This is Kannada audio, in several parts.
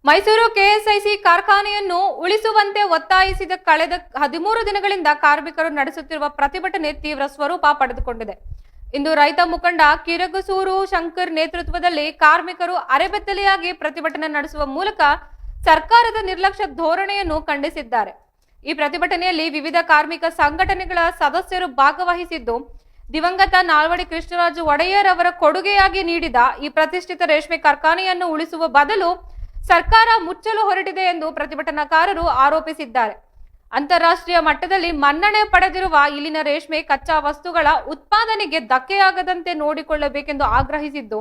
ಮೈಸೂರು ಕೆಎಸ್ಐಸಿ ಕಾರ್ಖಾನೆಯನ್ನು ಉಳಿಸುವಂತೆ ಒತ್ತಾಯಿಸಿದ ಕಳೆದ 13 ದಿನಗಳಿಂದ ಕಾರ್ಮಿಕರು ನಡೆಸುತ್ತಿರುವ ಪ್ರತಿಭಟನೆ ತೀವ್ರ ಸ್ವರೂಪ ಪಡೆದುಕೊಂಡಿದೆ. ಇಂದು ರೈತ ಮುಖಂಡ ಕಿರಗಸೂರು ಶಂಕರ್ ನೇತೃತ್ವದಲ್ಲಿ ಕಾರ್ಮಿಕರು ಅರೆಬೆತ್ತಲೆಯಾಗಿ ಪ್ರತಿಭಟನೆ ನಡೆಸುವ ಮೂಲಕ ಸರ್ಕಾರದ ನಿರ್ಲಕ್ಷ್ಯ ಧೋರಣೆಯನ್ನು ಖಂಡಿಸಿದ್ದಾರೆ. ಈ ಪ್ರತಿಭಟನೆಯಲ್ಲಿ ವಿವಿಧ ಕಾರ್ಮಿಕ ಸಂಘಟನೆಗಳ ಸದಸ್ಯರು ಭಾಗವಹಿಸಿದ್ದು, ದಿವಂಗತ ನಾಲ್ವಡಿ ಕೃಷ್ಣರಾಜ ಒಡೆಯರ್ ಅವರ ಕೊಡುಗೆಯಾಗಿ ನೀಡಿದ ಈ ಪ್ರತಿಷ್ಠಿತ ರೇಷ್ಮೆ ಕಾರ್ಖಾನೆಯನ್ನು ಉಳಿಸುವ ಬದಲು ಸರ್ಕಾರ ಮುಚ್ಚಲು ಹೊರಟಿದೆ ಎಂದು ಪ್ರತಿಭಟನಾಕಾರರು ಆರೋಪಿಸಿದ್ದಾರೆ. ಅಂತಾರಾಷ್ಟ್ರೀಯ ಮಟ್ಟದಲ್ಲಿ ಮನ್ನಣೆ ಪಡೆದಿರುವ ಇಲ್ಲಿನ ರೇಷ್ಮೆ ಕಚ್ಚಾ ವಸ್ತುಗಳ ಉತ್ಪಾದನೆಗೆ ಧಕ್ಕೆಯಾಗದಂತೆ ನೋಡಿಕೊಳ್ಳಬೇಕೆಂದು ಆಗ್ರಹಿಸಿದ್ದು,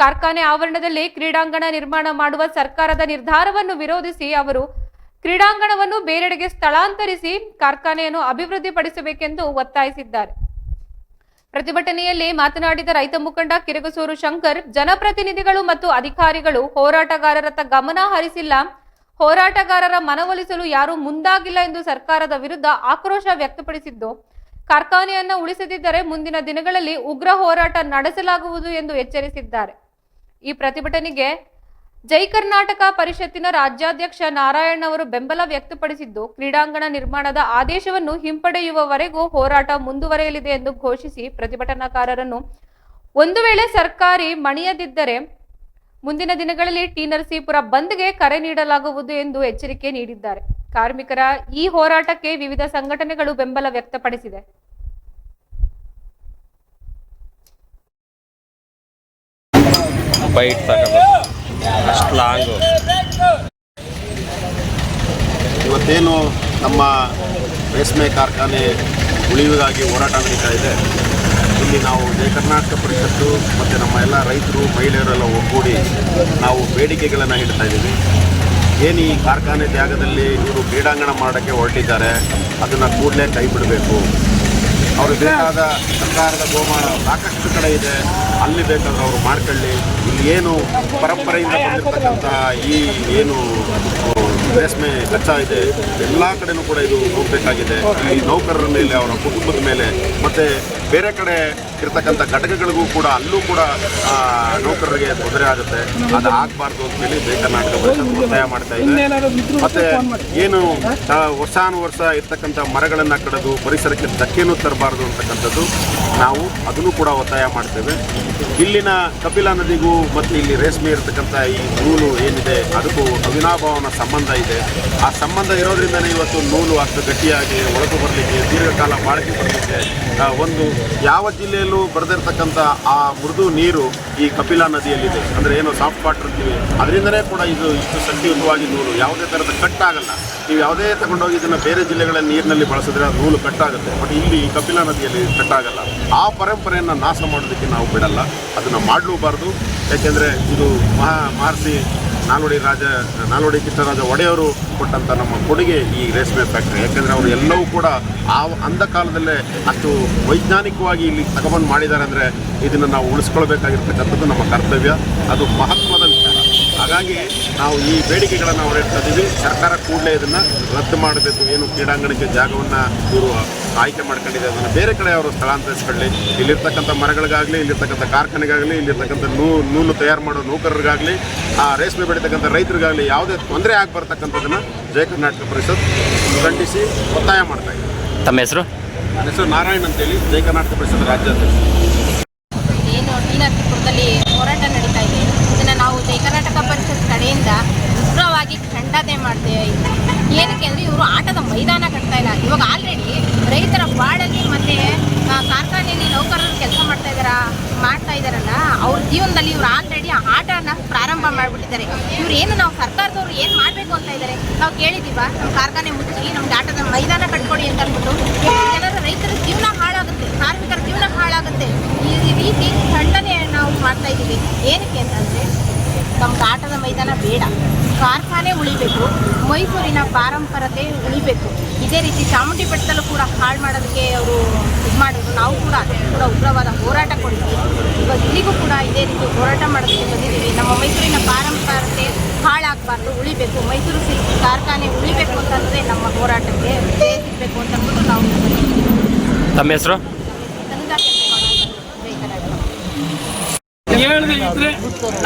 ಕಾರ್ಖಾನೆ ಆವರಣದಲ್ಲಿ ಕ್ರೀಡಾಂಗಣ ನಿರ್ಮಾಣ ಮಾಡುವ ಸರ್ಕಾರದ ನಿರ್ಧಾರವನ್ನು ವಿರೋಧಿಸಿ ಅವರು ಕ್ರೀಡಾಂಗಣವನ್ನು ಬೇರೆಡೆಗೆ ಸ್ಥಳಾಂತರಿಸಿ ಕಾರ್ಖಾನೆಯನ್ನು ಅಭಿವೃದ್ಧಿಪಡಿಸಬೇಕೆಂದು ಒತ್ತಾಯಿಸಿದ್ದಾರೆ. ಪ್ರತಿಭಟನೆಯಲ್ಲಿ ಮಾತನಾಡಿದ ರೈತ ಮುಖಂಡ ಕಿರಗಸೂರು ಶಂಕರ್, ಜನಪ್ರತಿನಿಧಿಗಳು ಮತ್ತು ಅಧಿಕಾರಿಗಳು ಹೋರಾಟಗಾರರತ್ತ ಗಮನ ಹರಿಸಿಲ್ಲ, ಹೋರಾಟಗಾರರ ಮನವೊಲಿಸಲು ಯಾರೂ ಮುಂದಾಗಿಲ್ಲ ಎಂದು ಸರ್ಕಾರದ ವಿರುದ್ಧ ಆಕ್ರೋಶ ವ್ಯಕ್ತಪಡಿಸಿದ್ದು, ಕಾರ್ಖಾನೆಯನ್ನು ಉಳಿಸದಿದ್ದರೆ ಮುಂದಿನ ದಿನಗಳಲ್ಲಿ ಉಗ್ರ ಹೋರಾಟ ನಡೆಸಲಾಗುವುದು ಎಂದು ಎಚ್ಚರಿಸಿದ್ದಾರೆ. ಈ ಪ್ರತಿಭಟನೆಗೆ ಜೈ ಕರ್ನಾಟಕ ಪರಿಷತ್ತಿನ ರಾಜ್ಯಾಧ್ಯಕ್ಷ ನಾರಾಯಣ್ ಅವರು ಬೆಂಬಲ ವ್ಯಕ್ತಪಡಿಸಿದ್ದು, ಕ್ರೀಡಾಂಗಣ ನಿರ್ಮಾಣದ ಆದೇಶವನ್ನು ಹಿಂಪಡೆಯುವವರೆಗೂ ಹೋರಾಟ ಮುಂದುವರೆಯಲಿದೆ ಎಂದು ಘೋಷಿಸಿ ಪ್ರತಿಭಟನಾಕಾರರನ್ನು ಒಂದು ವೇಳೆ ಸರ್ಕಾರಿ ಮಣಿಯದಿದ್ದರೆ ಮುಂದಿನ ದಿನಗಳಲ್ಲಿ ಟಿ ನರಸೀಪುರ ಬಂದ್ಗೆ ಕರೆ ನೀಡಲಾಗುವುದು ಎಂದು ಎಚ್ಚರಿಕೆ ನೀಡಿದ್ದಾರೆ. ಕಾರ್ಮಿಕರ ಈ ಹೋರಾಟಕ್ಕೆ ವಿವಿಧ ಸಂಘಟನೆಗಳು ಬೆಂಬಲ ವ್ಯಕ್ತಪಡಿಸಿದೆ. ಇವತ್ತೇನು ನಮ್ಮ ರೇಷ್ಮೆ ಕಾರ್ಖಾನೆ ಉಳಿಯುವುದಾಗಿ ಹೋರಾಟ ನಡೀತಾ ಇದೆ. ಇಲ್ಲಿ ನಾವು ಜಯ ಕರ್ನಾಟಕ ಪರಿಷತ್ತು ಮತ್ತು ನಮ್ಮ ಎಲ್ಲ ರೈತರು ಮಹಿಳೆಯರೆಲ್ಲ ಒಗ್ಗೂಡಿ ನಾವು ಬೇಡಿಕೆಗಳನ್ನು ಇಡ್ತಾ ಇದ್ದೀವಿ. ಏನು ಈ ಕಾರ್ಖಾನೆ ಜಾಗದಲ್ಲಿ ಇವರು ಕ್ರೀಡಾಂಗಣ ಮಾಡೋಕ್ಕೆ ಹೊರಟಿದ್ದಾರೆ, ಅದನ್ನು ಕೂಡಲೇ ಕೈ ಬಿಡಬೇಕು. ಅವರು ಬೇಕಾದ ಸರ್ಕಾರದ ಗೋಮಾಳ ಸಾಕಷ್ಟು ಕಡೆ ಇದೆ, ಅಲ್ಲಿ ಬೇಕಾದ್ರೆ ಅವರು ಮಾಡ್ಕೊಳ್ಳಿ. ಇಲ್ಲಿ ಏನು ಪರಂಪರೆಯಿಂದ ಬಂದಿರತಕ್ಕಂತಹ ಈ ಏನು ರೇಷ್ಮೆ ಕಚ್ಚಾ ಇದೆ ಎಲ್ಲ ಕಡೆನೂ ಕೂಡ ಇದು ಹೋಗಬೇಕಾಗಿದೆ. ಈ ನೌಕರರ ಮೇಲೆ, ಅವರ ಕುಟುಂಬದ ಮೇಲೆ ಮತ್ತು ಬೇರೆ ಕಡೆ ಇರ್ತಕ್ಕಂಥ ಘಟಕಗಳಿಗೂ ಕೂಡ ಅಲ್ಲೂ ಕೂಡ ನೌಕರರಿಗೆ ತೊಂದರೆ ಆಗುತ್ತೆ. ಅದು ಆಗಬಾರ್ದು ಅಂತೇಳಿ ಜಯ ಕರ್ನಾಟಕ ಪರಿಷತ್ ಒತ್ತಾಯ ಮಾಡ್ತಾ ಇದೆ. ಮತ್ತು ಏನು ವರ್ಷಾನುವರ್ಷ ಇರ್ತಕ್ಕಂಥ ಮರಗಳನ್ನು ಕಡಿದು ಪರಿಸರಕ್ಕೆ ಧಕ್ಕೆನೂ ತರಬಾರ್ದು ಅಂತಕ್ಕಂಥದ್ದು ನಾವು ಅದನ್ನು ಕೂಡ ಒತ್ತಾಯ ಮಾಡ್ತೇವೆ. ಇಲ್ಲಿನ ಕಪಿಲಾ ನದಿಗೂ ಮತ್ತು ಇಲ್ಲಿ ರೇಷ್ಮೆ ಇರತಕ್ಕಂಥ ಈ ನೂಲು ಏನಿದೆ ಅದಕ್ಕೂ ಅವಿನಾಭಾವನ ಸಂಬಂಧ ಇದೆ. ಆ ಸಂಬಂಧ ಇರೋದ್ರಿಂದಲೇ ಇವತ್ತು ನೂಲು ಅಷ್ಟು ಗಟ್ಟಿಯಾಗಿ ಒಳಗೆ ಬರಲಿಕ್ಕೆ, ದೀರ್ಘಕಾಲ ಬಾಳಿಕೆ ಬರಲಿಕ್ಕೆ ಒಂದು ಯಾವ ಜಿಲ್ಲೆಯಲ್ಲೂ ಬರೆದಿರ್ತಕ್ಕಂಥ ಆ ಮೃದು ನೀರು ಈ ಕಪಿಲಾ ನದಿಯಲ್ಲಿದೆ. ಅಂದರೆ ಏನು ಸಾಫ್ಟ್ ವಾಟರ್ ಅಂತೀವಿ, ಅದರಿಂದಲೇ ಕೂಡ ಇದು ಇಷ್ಟು ಶಕ್ತಿಯುತವಾಗಿ ನೂಲು ಯಾವುದೇ ಥರದ ಕಟ್ಟಾಗಲ್ಲ. ನೀವು ಯಾವುದೇ ತಗೊಂಡೋಗಿ ಇದನ್ನು ಬೇರೆ ಜಿಲ್ಲೆಗಳ ನೀರಿನಲ್ಲಿ ಬಳಸಿದ್ರೆ ಅದು ನೂಲು ಕಟ್ಟಾಗುತ್ತೆ. ಬಟ್ ಇಲ್ಲಿ ಕಪಿಲಾ ನದಿಯಲ್ಲಿ ಕಟ್ಟಾಗಲ್ಲ. ಆ ಪರಂಪರೆಯನ್ನು ನಾಶ ಮಾಡೋದಕ್ಕೆ ನಾವು ಬಿಡಲ್ಲ, ಅದನ್ನು ಮಾಡಲೂಬಾರ್ದು. ಯಾಕೆಂದರೆ ಇದು ಮಹರ್ಷಿ ನಾಲ್ವಡಿ ಕೃಷ್ಣರಾಜ ಒಡೆಯವರು ಕೊಟ್ಟಂಥ ನಮ್ಮ ಕೊಡುಗೆ ಈ ರೇಷ್ಮೆ ಫ್ಯಾಕ್ಟ್ರಿ. ಯಾಕೆಂದರೆ ಅವರು ಎಲ್ಲವೂ ಕೂಡ ಅಂದ ಕಾಲದಲ್ಲೇ ಅಷ್ಟು ವೈಜ್ಞಾನಿಕವಾಗಿ ಇಲ್ಲಿ ತಗೊಂಡು ಮಾಡಿದ್ದಾರೆ. ಅಂದರೆ ಇದನ್ನು ನಾವು ಉಳಿಸ್ಕೊಳ್ಬೇಕಾಗಿರ್ತಕ್ಕಂಥದ್ದು ನಮ್ಮ ಕರ್ತವ್ಯ, ಅದು ಮಹತ್ವದ ವಿಚಾರ. ಹಾಗಾಗಿ ನಾವು ಈ ಬೇಡಿಕೆಗಳನ್ನು ಹೊರಡ್ತಾ ಇದ್ದೀವಿ. ಸರ್ಕಾರ ಕೂಡಲೇ ಇದನ್ನು ರದ್ದು ಮಾಡಬೇಕು. ಏನು ಕ್ರೀಡಾಂಗಣಕ್ಕೆ ಜಾಗವನ್ನು ಇವರು ಆಯ್ಕೆ ಮಾಡ್ಕೊಂಡಿದೆ ಅದನ್ನು ಬೇರೆ ಕಡೆ ಅವರು ಸ್ಥಳಾಂತರಿಸ್ಕೊಳ್ಳಿ. ಇಲ್ಲಿರ್ತಕ್ಕಂಥ ಮರಗಳಿಗಾಗಲಿ, ಇಲ್ಲಿರ್ತಕ್ಕಂಥ ಕಾರ್ಖಾನೆಗಾಗಲಿ, ಇಲ್ಲಿರ್ತಕ್ಕಂಥ ನೂಲು ತಯಾರು ಮಾಡೋ ನೌಕರರಿಗಾಗಲಿ, ಆ ರೇಷ್ಮೆ ಬೆಳೀತಕ್ಕಂಥ ರೈತರಿಗಾಗಲಿ ಯಾವುದೇ ತೊಂದರೆ ಆಗಬರ್ತಕ್ಕಂಥದ್ದನ್ನು ಜಯ ಕರ್ನಾಟಕ ಪರಿಷತ್ ಖಂಡಿಸಿ ಒತ್ತಾಯ ಮಾಡ್ತಾ ಇದೆ. ತಮ್ಮ ಹೆಸರು? ನನ್ನ ಹೆಸರು ನಾರಾಯಣ್ ಅಂತೇಳಿ, ಜಯ ಕರ್ನಾಟಕ ಪರಿಷತ್ ರಾಜ್ಯಾಧ್ಯಕ್ಷ. ಏನು ಟಿ ನರಸೀಪುರದಲ್ಲಿ ಹೋರಾಟ ನಡೀತಾ ಇದೆ, ಇದನ್ನು ನಾವು ಜಯ ಕರ್ನಾಟಕ ಪರಿಷತ್ ಕಡೆಯಿಂದ ಉಗ್ರವಾಗಿ ಖಂಡನೆ ಮಾಡ್ತೇವೆ. ಏನಕ್ಕೆ ಅಂದರೆ ಇವರು ಆಟದ ಮೈದಾನ ಕಟ್ತಾ ಇಲ್ಲ. ಇವಾಗ ಆಲ್ರೆಡಿ ರೈತರ ಬಾಳಲ್ಲಿ ಮತ್ತು ಕಾರ್ಖಾನೆಯಲ್ಲಿ ನೌಕರರು ಕೆಲಸ ಮಾಡ್ತಾ ಇದ್ದಾರಲ್ಲ, ಅವ್ರ ಜೀವನದಲ್ಲಿ ಇವ್ರು ಆಲ್ರೆಡಿ ಆಟನ ಪ್ರಾರಂಭ ಮಾಡಿಬಿಟ್ಟಿದ್ದಾರೆ. ಇವ್ರು ಏನು ನಾವು ಸರ್ಕಾರದವ್ರು ಏನು ಮಾಡಬೇಕು ಅಂತ ಇದ್ದಾರೆ, ನಾವು ಕೇಳಿದ್ದೀವ ನಮ್ಮ ಕಾರ್ಖಾನೆ ಮುಚ್ಚಿ ನಮ್ಗೆ ಆಟದ ಮೈದಾನ ಕಟ್ಕೊಡಿ ಅಂತ ಅಂದ್ಬಿಟ್ಟು. ಜನರ ರೈತರ ಜೀವನ ಹಾಳಾಗುತ್ತೆ, ಕಾರ್ಮಿಕರ ಜೀವನ ಹಾಳಾಗುತ್ತೆ. ಈ ರೀತಿ ಖಂಡನೆ ನಾವು ಮಾಡ್ತಾ ಇದ್ದೀವಿ. ಏನಕ್ಕೆ ಅಂತಂದರೆ ನಮ್ಗೆ ಆಟದ ಮೈದಾನ ಬೇಡ, ಕಾರ್ಖಾನೆ ಉಳಿಬೇಕು, ಮೈಸೂರಿನ ಪಾರಂಪರತೆ ಉಳಿಬೇಕು. ಇದೇ ರೀತಿ ಚಾಮುಂಡಿ ಬೆಟ್ಟದಲ್ಲೂ ಕೂಡ ಹಾಳು ಮಾಡೋದಕ್ಕೆ ಅವರು ಇದು ಮಾಡಿದ್ರು. ನಾವು ಕೂಡ ಅದಕ್ಕೆ ಕೂಡ ಉಗ್ರವಾದ ಹೋರಾಟ ಕೊಡ್ತೀವಿ. ಇವಾಗ ಇಲ್ಲಿಗೂ ಕೂಡ ಇದೇ ರೀತಿ ಹೋರಾಟ ಮಾಡೋದಕ್ಕೆ ಬಂದಿದ್ದೀವಿ. ನಮ್ಮ ಮೈಸೂರಿನ ಪಾರಂಪರತೆ ಹಾಳಾಗಬಾರ್ದು, ಉಳಿಬೇಕು. ಮೈಸೂರು ಸಿಲ್ಕ್ ಕಾರ್ಖಾನೆ ಉಳಿಬೇಕು ಅಂತಂದರೆ ನಮ್ಮ ಹೋರಾಟಕ್ಕೆ ಜಯ ಸಿಗಬೇಕು ಅಂತ ಅಂದ್ಬಿಟ್ಟು ನಾವು ತಮ್ಮ ಹೆಸರು? ಸಂಘ ಹೇಳದೆ ಇದ್ರೆ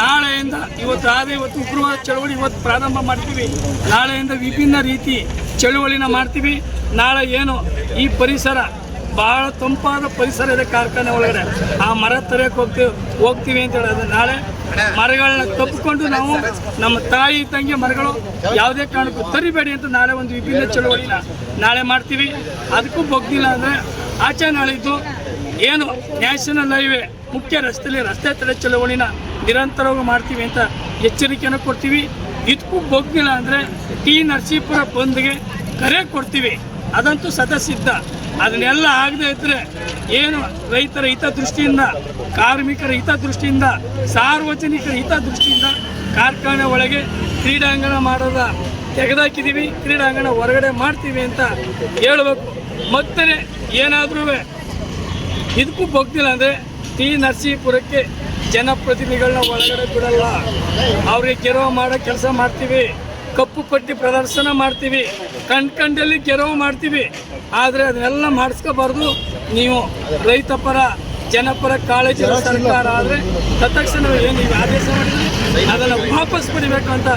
ನಾಳೆಯಿಂದ ಇವತ್ತು ಉಗ್ರವಾದ ಚಳವಳಿ ಇವತ್ತು ಪ್ರಾರಂಭ ಮಾಡ್ತೀವಿ. ನಾಳೆಯಿಂದ ವಿಭಿನ್ನ ರೀತಿ ಚಳುವಳಿನ ಮಾಡ್ತೀವಿ. ನಾಳೆ ಏನು ಈ ಪರಿಸರ ಭಾಳ ತಂಪಾದ ಪರಿಸರ ಇದೆ ಕಾರ್ಖಾನೆ ಒಳಗಡೆ, ಆ ಮರ ತರಕ್ಕೆ ಹೋಗ್ತೀವಿ ಅಂತ ಹೇಳೋದು. ನಾಳೆ ಮರಗಳನ್ನ ತಪ್ಪಿಕೊಂಡು ನಾವು ನಮ್ಮ ತಾಯಿ ತಂಗಿ ಮರಗಳು ಯಾವುದೇ ಕಾರಣಕ್ಕೂ ತರಿಬೇಡಿ ಅಂತ ನಾಳೆ ಒಂದು ವಿಭಿನ್ನ ಚಳುವಳಿನ ನಾಳೆ ಮಾಡ್ತೀವಿ. ಅದಕ್ಕೂ ಬಗ್ಗಿಲ್ಲ ಅಂದರೆ ಆಚೆ ನಾಳಿದ್ದು ಏನು ನ್ಯಾಷನಲ್ ಹೈವೇ ಮುಖ್ಯ ರಸ್ತೆಯಲ್ಲಿ ರಸ್ತೆ ತಡೆ ಚಳುವಳಿನ ನಿರಂತರವಾಗಿ ಮಾಡ್ತೀವಿ ಅಂತ ಎಚ್ಚರಿಕೆಯನ್ನು ಕೊಡ್ತೀವಿ. ಇದಕ್ಕೂ ಬಗ್ಗಿಲ್ಲ ಅಂದರೆ ಟಿ ನರಸೀಪುರ ಬಂದ್ಗೆ ಕರೆ ಕೊಡ್ತೀವಿ. ಅದಂತೂ ಸದಸಿದ್ಧ. ಅದನ್ನೆಲ್ಲ ಆಗದೆ ಇದ್ದರೆ ಏನು ರೈತರ ಹಿತದೃಷ್ಟಿಯಿಂದ, ಕಾರ್ಮಿಕರ ಹಿತದೃಷ್ಟಿಯಿಂದ, ಸಾರ್ವಜನಿಕರ ಹಿತದೃಷ್ಟಿಯಿಂದ ಕಾರ್ಖಾನೆ ಒಳಗೆ ಕ್ರೀಡಾಂಗಣ ಮಾಡೋದ ತೆಗೆದಾಕಿದ್ದೀವಿ. ಕ್ರೀಡಾಂಗಣ ಹೊರಗಡೆ ಮಾಡ್ತೀವಿ ಅಂತ ಹೇಳಬೇಕು. ಮತ್ತೆ ಏನಾದರೂ ಇದಕ್ಕೂ ಬಗ್ದಿಲ್ಲ ಅಂದರೆ ಟಿ ನರಸೀಪುರಕ್ಕೆ ಜನಪ್ರತಿನಿಧಿಗಳನ್ನ ಒಳಗಡೆ ಬಿಡಲ್ಲ. ಅವ್ರಿಗೆ ಗೆರವು ಮಾಡೋ ಕೆಲಸ ಮಾಡ್ತೀವಿ. ಕಪ್ಪು ಪಟ್ಟಿ ಪ್ರದರ್ಶನ ಮಾಡ್ತೀವಿ. ಕಂಡಲ್ಲಿ ಗೆರವು ಮಾಡ್ತೀವಿ. ಆದರೆ ಅದನ್ನೆಲ್ಲ ಮಾಡಿಸ್ಕೋಬಾರ್ದು. ನೀವು ರೈತ ಪರ ಜನಪರ ಕಾಳಜಿ ಸರ್ಕಾರ ಆದರೆ ತತ್ಕ್ಷಣವೇ ಏನು ನೀವು ಆದೇಶ ಮಾಡಿದ್ರೆ ಅದನ್ನು ವಾಪಸ್ ಪಡಿಬೇಕು ಅಂತ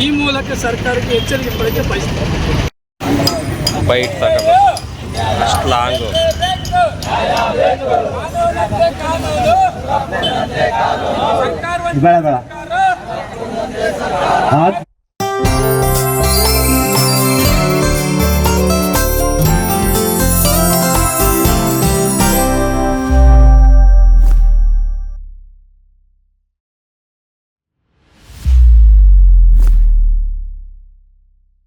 ಈ ಮೂಲಕ ಸರ್ಕಾರಕ್ಕೆ ಎಚ್ಚರಿಕೆ ಕೊಡೋಕ್ಕೆ ಬಯಸ್ತೀವಿ. ಬೈಟ್ ತಗೋದು ಅಷ್ಟು ಲಾಂಗು ಬೇಡ